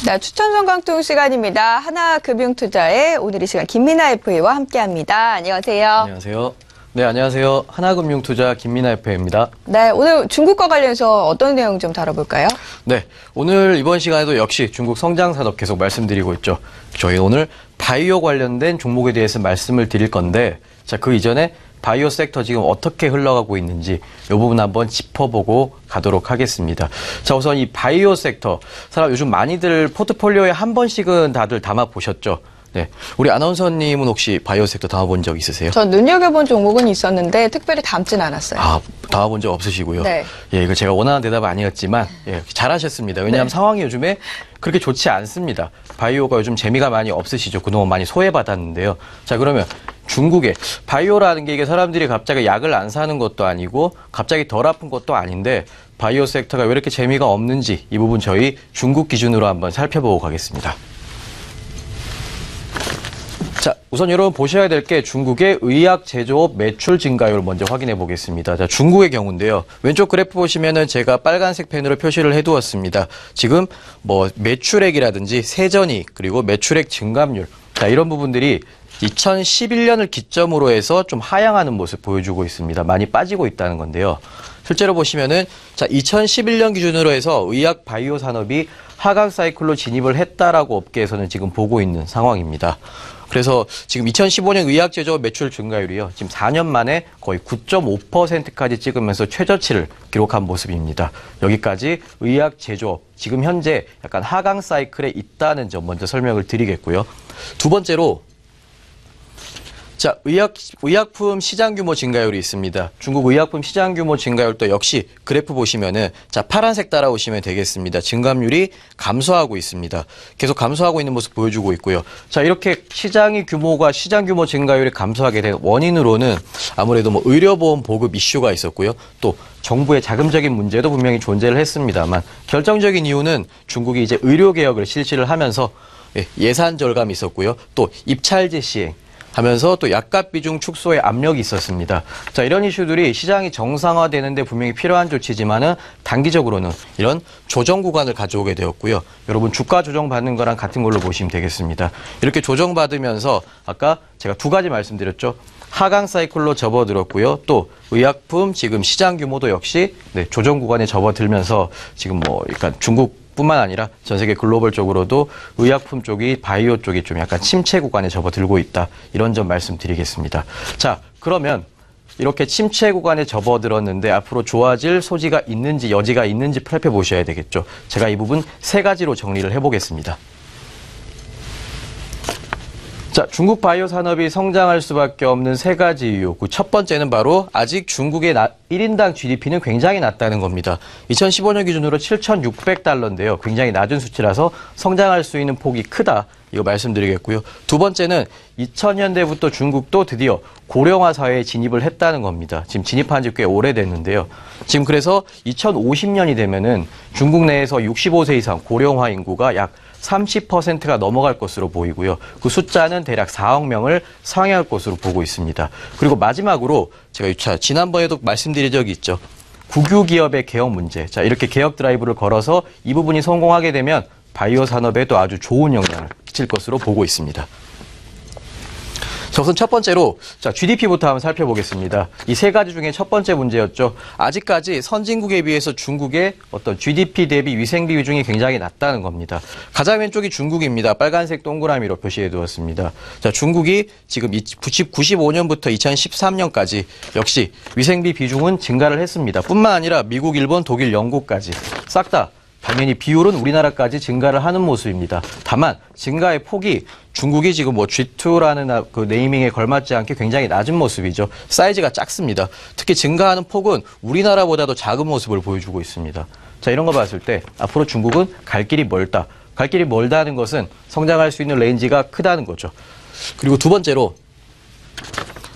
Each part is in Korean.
네, 추천 성광통 시간입니다. 하나금융투자의 오늘 이 시간 김민아 FA와 함께합니다. 안녕하세요. 안녕하세요. 네, 안녕하세요. 하나금융투자 김민아 FA입니다. 네, 오늘 중국과 관련해서 어떤 내용 좀 다뤄볼까요? 네, 오늘 이번 시간에도 역시 중국 성장산업 계속 말씀드리고 있죠. 저희 오늘 바이오 관련된 종목에 대해서 말씀을 드릴 건데, 자, 그 이전에 바이오 섹터 지금 어떻게 흘러가고 있는지 이 부분 한번 짚어보고 가도록 하겠습니다. 자, 우선 이 바이오 섹터, 사람 요즘 많이들 포트폴리오에 한 번씩은 다들 담아보셨죠? 네, 우리 아나운서님은 혹시 바이오 섹터 담아본 적 있으세요? 전 눈여겨본 종목은 있었는데 특별히 담진 않았어요. 아, 담아본 적 없으시고요. 네. 예, 이거 제가 원하는 대답은 아니었지만, 예, 잘하셨습니다. 왜냐하면 네. 상황이 요즘에 그렇게 좋지 않습니다. 바이오가 요즘 재미가 많이 없으시죠. 그동안 많이 소외받았는데요. 자, 그러면 중국의 바이오라는 게 이게 사람들이 갑자기 약을 안 사는 것도 아니고 갑자기 덜 아픈 것도 아닌데 바이오 섹터가 왜 이렇게 재미가 없는지 이 부분 저희 중국 기준으로 한번 살펴보고 가겠습니다. 자, 우선 여러분 보셔야 될 게 중국의 의약 제조업 매출 증가율 먼저 확인해 보겠습니다. 자, 중국의 경우인데요. 왼쪽 그래프 보시면은 제가 빨간색 펜으로 표시를 해 두었습니다. 지금 뭐 매출액이라든지 세전이 그리고 매출액 증감률. 자, 이런 부분들이 2011년을 기점으로 해서 좀 하향하는 모습 보여주고 있습니다. 많이 빠지고 있다는 건데요. 실제로 보시면은 자, 2011년 기준으로 해서 의약 바이오 산업이 하강 사이클로 진입을 했다라고 업계에서는 지금 보고 있는 상황입니다. 그래서 지금 2015년 의약 제조업 매출 증가율이요. 지금 4년 만에 거의 9.5%까지 찍으면서 최저치를 기록한 모습입니다. 여기까지 의약 제조업, 지금 현재 약간 하강 사이클에 있다는 점 먼저 설명을 드리겠고요. 두 번째로 자, 의약품 시장 규모 증가율이 있습니다. 중국 의약품 시장 규모 증가율도 역시 그래프 보시면은 자, 파란색 따라오시면 되겠습니다. 증감률이 감소하고 있습니다. 계속 감소하고 있는 모습 보여주고 있고요. 자, 이렇게 시장 규모 증가율이 감소하게 된 원인으로는 아무래도 뭐 의료보험 보급 이슈가 있었고요. 또 정부의 자금적인 문제도 분명히 존재를 했습니다만 결정적인 이유는 중국이 이제 의료개혁을 실시를 하면서 예산 절감이 있었고요. 또 입찰제 시행 하면서 또 약값 비중 축소에 압력이 있었습니다. 자, 이런 이슈들이 시장이 정상화되는데 분명히 필요한 조치지만은 단기적으로는 이런 조정 구간을 가져오게 되었고요. 여러분 주가 조정 받는 거랑 같은 걸로 보시면 되겠습니다. 이렇게 조정 받으면서 아까 제가 두 가지 말씀드렸죠. 하강 사이클로 접어들었고요. 또 의약품 지금 시장 규모도 역시 조정 구간에 접어들면서 지금 뭐 약간 뿐만 아니라 전 세계 글로벌적으로도 의약품 쪽이 바이오 쪽이 좀 약간 침체 구간에 접어들고 있다. 이런 점 말씀드리겠습니다. 자, 그러면 이렇게 침체 구간에 접어들었는데 앞으로 좋아질 소지가 있는지 여지가 있는지 살펴보셔야 되겠죠. 제가 이 부분 세 가지로 정리를 해보겠습니다. 자, 중국 바이오 산업이 성장할 수밖에 없는 세 가지 이유. 그 첫 번째는 바로 아직 중국의 1인당 GDP는 굉장히 낮다는 겁니다. 2015년 기준으로 7,600달러인데요. 굉장히 낮은 수치라서 성장할 수 있는 폭이 크다. 이거 말씀드리겠고요. 두 번째는 2000년대부터 중국도 드디어 고령화 사회에 진입을 했다는 겁니다. 지금 진입한 지 꽤 오래됐는데요. 지금 그래서 2050년이 되면은 중국 내에서 65세 이상 고령화 인구가 약 30%가 넘어갈 것으로 보이고요. 그 숫자는 대략 4억 명을 상회할 것으로 보고 있습니다. 그리고 마지막으로 제가 지난번에도 말씀드린 적이 있죠. 국유 기업의 개혁 문제. 자, 이렇게 개혁 드라이브를 걸어서 이 부분이 성공하게 되면 바이오 산업에도 아주 좋은 영향을 끼칠 것으로 보고 있습니다. 자, 우선 첫 번째로 자, GDP부터 한번 살펴보겠습니다. 이 세 가지 중에 첫 번째 문제였죠. 아직까지 선진국에 비해서 중국의 어떤 GDP 대비 위생비 비중이 굉장히 낮다는 겁니다. 가장 왼쪽이 중국입니다. 빨간색 동그라미로 표시해 두었습니다. 자, 중국이 지금 95년부터 2013년까지 역시 위생비 비중은 증가를 했습니다. 뿐만 아니라 미국, 일본, 독일, 영국까지 싹 다 당연히 비율은 우리나라까지 증가를 하는 모습입니다. 다만 증가의 폭이 중국이 지금 뭐 G2라는 그 네이밍에 걸맞지 않게 굉장히 낮은 모습이죠. 사이즈가 작습니다. 특히 증가하는 폭은 우리나라보다도 작은 모습을 보여주고 있습니다. 자, 이런 거 봤을 때 앞으로 중국은 갈 길이 멀다. 갈 길이 멀다는 것은 성장할 수 있는 레인지가 크다는 거죠. 그리고 두 번째로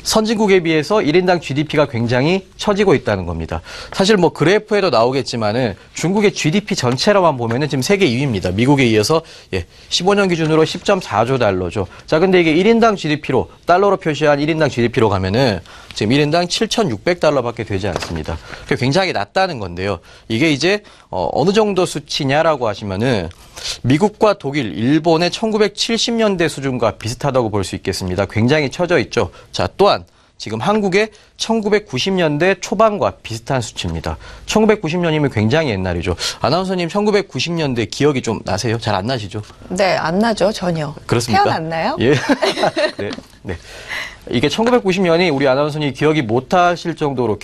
선진국에 비해서 1인당 GDP가 굉장히 처지고 있다는 겁니다. 사실 뭐 그래프에도 나오겠지만은 중국의 GDP 전체로만 보면은 지금 세계 2위입니다. 미국에 이어서 15년 기준으로 10.4조 달러죠. 자, 근데 이게 1인당 GDP로 달러로 표시한 1인당 GDP로 가면은 지금 1인당 7,600달러밖에 되지 않습니다. 굉장히 낮다는 건데요. 이게 이제 어느 정도 수치냐라고 하시면은 미국과 독일, 일본의 1970년대 수준과 비슷하다고 볼 수 있겠습니다. 굉장히 처져 있죠. 자, 또한 지금 한국의 1990년대 초반과 비슷한 수치입니다. 1990년이면 굉장히 옛날이죠. 아나운서님 1990년대 기억이 좀 나세요? 잘 안 나시죠? 네, 안 나죠, 전혀. 그렇습니까? 태어났나요? 예. 네, 네. 이게 1990년이 우리 아나운서님이 기억 못할 정도로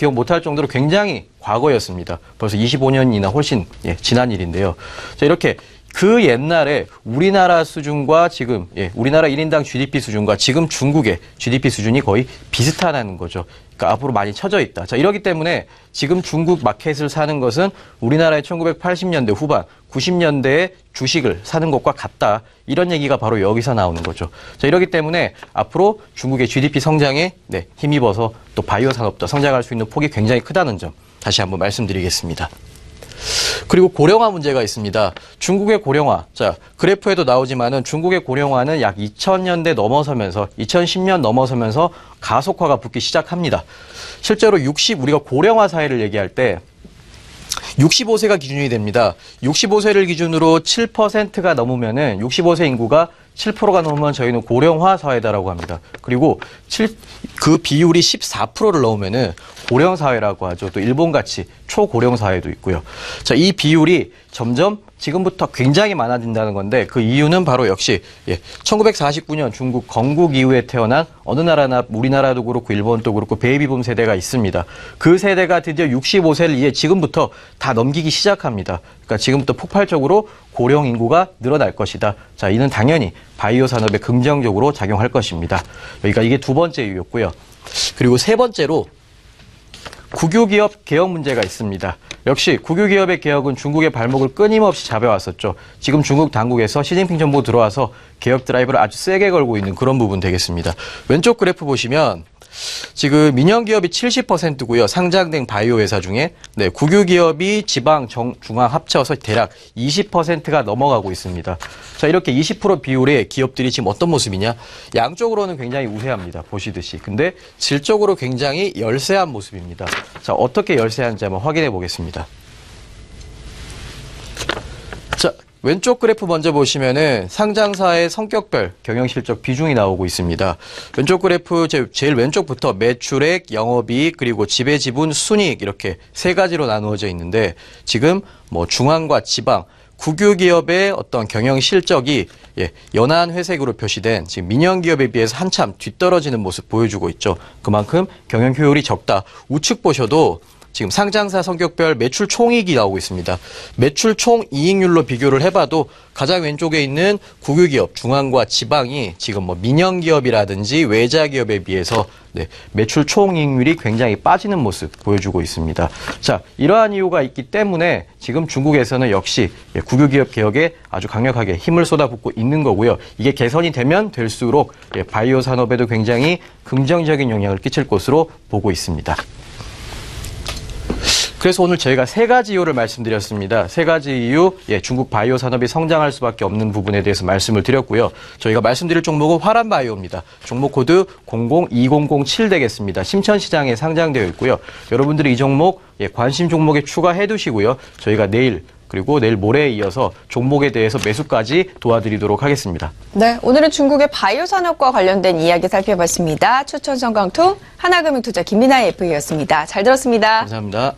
굉장히 과거였습니다. 벌써 25년이나 훨씬 지난 일인데요. 자, 이렇게 그 옛날에 우리나라 수준과 지금 우리나라 1인당 GDP 수준과 지금 중국의 GDP 수준이 거의 비슷하다는 거죠. 그러니까 앞으로 많이 처져 있다. 자, 이렇기 때문에 지금 중국 마켓을 사는 것은 우리나라의 1980년대 후반, 90년대에 주식을 사는 것과 같다. 이런 얘기가 바로 여기서 나오는 거죠. 자, 이렇기 때문에 앞으로 중국의 GDP 성장에 힘입어서 또 바이오 산업도 성장할 수 있는 폭이 굉장히 크다는 점 다시 한번 말씀드리겠습니다. 그리고 고령화 문제가 있습니다. 중국의 고령화. 자, 그래프에도 나오지만은 중국의 고령화는 약 2000년대 넘어서면서 2010년 넘어서면서 가속화가 붙기 시작합니다. 실제로 우리가 고령화 사회를 얘기할 때 65세가 기준이 됩니다. 65세를 기준으로 7%가 넘으면은 65세 인구가 7%가 넘으면 저희는 고령화 사회다라고 합니다. 그리고 그 비율이 14%를 넘으면은 고령 사회라고 하죠. 또 일본같이 초고령 사회도 있고요. 자, 이 비율이 점점 지금부터 굉장히 많아진다는 건데 그 이유는 바로 역시 1949년 중국 건국 이후에 태어난 어느 나라나 우리나라도 그렇고 일본도 그렇고 베이비붐 세대가 있습니다. 그 세대가 드디어 65세를 이제 지금부터 다 넘기기 시작합니다. 그러니까 지금부터 폭발적으로 고령 인구가 늘어날 것이다. 자, 이는 당연히 바이오 산업에 긍정적으로 작용할 것입니다. 여기가 이게 두 번째 이유였고요. 그리고 세 번째로 국유기업 개혁 문제가 있습니다. 역시 국유기업의 개혁은 중국의 발목을 끊임없이 잡아왔었죠. 지금 중국 당국에서 시진핑 정부 들어와서 개혁 드라이브를 아주 세게 걸고 있는 그런 부분 되겠습니다. 왼쪽 그래프 보시면 지금 민영기업이 70%고요. 상장된 바이오 회사 중에 국유기업이 지방, 중앙 합쳐서 대략 20%가 넘어가고 있습니다. 자, 이렇게 20% 비율의 기업들이 지금 어떤 모습이냐? 양쪽으로는 굉장히 우세합니다. 보시듯이. 근데 질적으로 굉장히 열세한 모습입니다. 자, 어떻게 열세한지 한번 확인해 보겠습니다. 자, 왼쪽 그래프 먼저 보시면은 상장사의 성격별 경영실적 비중이 나오고 있습니다. 왼쪽 그래프 제일 왼쪽부터 매출액, 영업이익, 그리고 지배지분, 순이익 이렇게 세 가지로 나누어져 있는데 지금 뭐 중앙과 지방, 국유기업의 어떤 경영 실적이 연한 회색으로 표시된 지금 민영기업에 비해서 한참 뒤떨어지는 모습 보여주고 있죠. 그만큼 경영 효율이 적다. 우측 보셔도 지금 상장사 성격별 매출 총이익이 나오고 있습니다. 매출 총이익률로 비교를 해봐도 가장 왼쪽에 있는 국유기업, 중앙과 지방이 지금 뭐 민영기업이라든지 외자기업에 비해서 매출 총이익률이 굉장히 빠지는 모습 보여주고 있습니다. 자, 이러한 이유가 있기 때문에 지금 중국에서는 역시 국유기업 개혁에 아주 강력하게 힘을 쏟아붓고 있는 거고요. 이게 개선이 되면 될수록 바이오 산업에도 굉장히 긍정적인 영향을 끼칠 것으로 보고 있습니다. 그래서 오늘 저희가 세 가지 이유를 말씀드렸습니다. 세 가지 이유, 중국 바이오 산업이 성장할 수밖에 없는 부분에 대해서 말씀을 드렸고요. 저희가 말씀드릴 종목은 화란바이오입니다. 종목 코드 002007 되겠습니다. 심천시장에 상장되어 있고요. 여러분들이 이 종목 관심 종목에 추가해 두시고요. 저희가 내일 그리고 내일 모레에 이어서 종목에 대해서 매수까지 도와드리도록 하겠습니다. 네, 오늘은 중국의 바이오 산업과 관련된 이야기 살펴봤습니다. 추천 성강통 하나금융투자 김민아의 FA였습니다. 잘 들었습니다. 감사합니다.